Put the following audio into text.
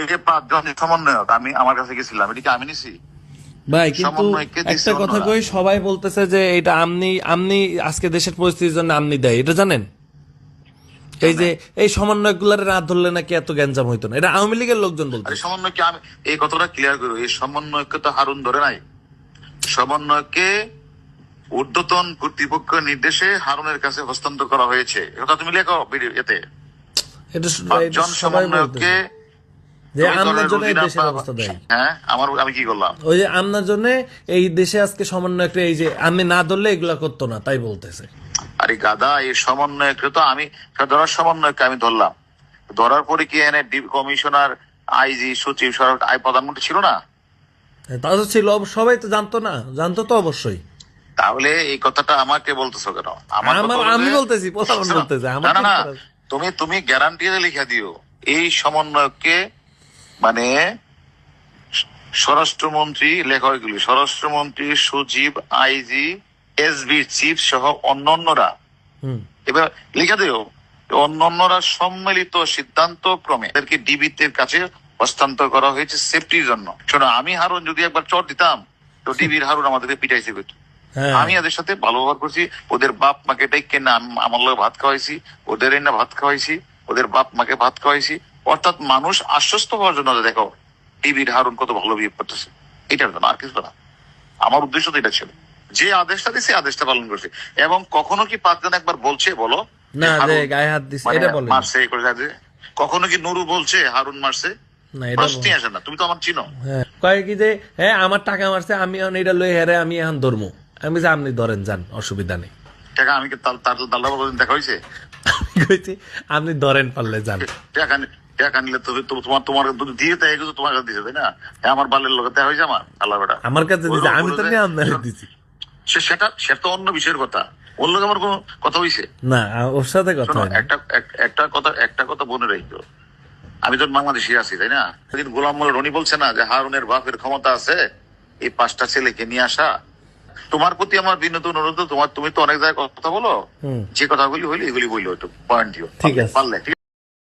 এই যে 5 জন সমন্বয়ক আমি আমার কাছে গেছিলাম, এটা কি আমি নিছি? ভাই কিন্তু একটা কথা কই, সবাই বলতেছে যে এটা আমনি আজকে দেশের পরিস্থিতির জন্য আমনি দেয়, এটা জানেন? এই যে এই সমন্বয়ক গুলার রাত ধরলে নাকি এত গ্যাঞ্জাম হইতো না, এটা আওয়ামী লীগের লোকজন বলতো। সমন্বয়কে আমি এই কথাটা ক্লিয়ার করবো, এই সমন্বয়কে তো হারুন ধরে নাই। সমন্বয়কে ঊর্ধ্বতন কর্তৃপক্ষের নির্দেশে হারুনের কাছে হস্তান্তর করা হয়েছে, এটা তুমি লেখো এতে। এটা সবাই সমন্বয়কে যে আমনার জন্য এই দেশের অবস্থা দেয়। হ্যাঁ, আমি কি করলাম? ওই যে আমনার জন্য এই দেশে আজকে সমন্বয়করা এই যে আমি না ধরলে এগুলা করতো না, তাই বলতেছে। আরে গাদা, এই সমন্বয়কে তো আমি ধরার সমন্বয়কে আমি ধরলাম, ধরার পরে কি এনে কমিশনার, আইজি, সচিব, প্রধানমন্ত্রী ছিল না? তা তো ছিল, সবাই তো জানতো না, জানতো তো অবশ্যই। তাহলে এই কথাটা আমাকে বলতেছো কেন? আমি বলতেছি, বলতেছে না, তুমি গ্যারান্টি লিখে দিও এই সমন্বয়কে, মানে স্বরাষ্ট্রমন্ত্রী, লেখকগুলি স্বরাষ্ট্রমন্ত্রী, সচিব, আইজি, এসবি চিফ সহ অন্যান্যরা, এবার লিখে দিও অন্যান্যরা সম্মিলিত সিদ্ধান্ত ক্রমে এদেরকে ডিবির কাছে হস্তান্তর করা হয়েছে সেফটির জন্য। শোনো, আমি হারুন যদি একবার চট দিতাম তো ডিবির হারুন আমাদেরকে পিটাইছে। আমি এদের সাথে ভালো ব্যবহার করছি, ওদের বাপ মাকে ডেকে না আমার লোক ভাত খাওয়াইছি, ওদের না ভাত খাওয়াইছি, ওদের বাপ মাকে ভাত খাওয়াইছি। অর্থাৎ মানুষ আশ্বস্ত হওয়ার জন্য, দেখো ডিবির হারুন কত ভালো বিহেভ করতেছে, এটার জন্য, আর কিছু না। আমার উদ্দেশ্য তো এটা ছিল, যে আদেশটা দিছে আদেশটা পালন করছে। এবং কখনো কি 5 জন একবার বলছে বলো না যে গায়ে হাত দিছে, এটা বলেন মারছে করে যাচ্ছে? কখনো কি নুরু বলছে হারুন মারছে? না, এটা প্রশ্নই আসে না। তুমি তো আমার চিনো। কয় কি যে হ্যাঁ আমার টাকা মারছে, আমি এখন এটা লই হেরে আমি এখন ধরমু। আমি যে আপনি ধরেন, যান, অসুবিধা নেই। টাকা আমি তার দেখা হয়েছে? কইছি আপনি ধরেন, পারলে যান। টাকা নিলে তোমার দিয়ে তাই তোমার কাছে দিছে, তাই না? আমার বালের লোক দেখা হয়েছে আমার আল্লাহ বেটা আমার কাছে দিছে, আমি তো নিয়ে আপনার দিছি। সেটা তো অন্য বিষয়ের কথা, ওর লোক আমার কোনো কথা হয়েছে না, ওর সাথে কথা একটা কথা মনে রাখতো, আমি তো বাংলাদেশি আছি, তাই না? সেদিন গোলাম মোল্লা রনি বলছে না যে হারুনের বাপের ক্ষমতা আছে এই 5টা ছেলেকে নিয়ে আসা। তোমার প্রতি আমার বিনীত অনুরোধ, তুমি তো অনেক জায়গায় কথা বলো, যে কথাগুলি হইলে এগুলি বললো, একটু পয়েন্ট দিও, ঠিক আছে, পারলে।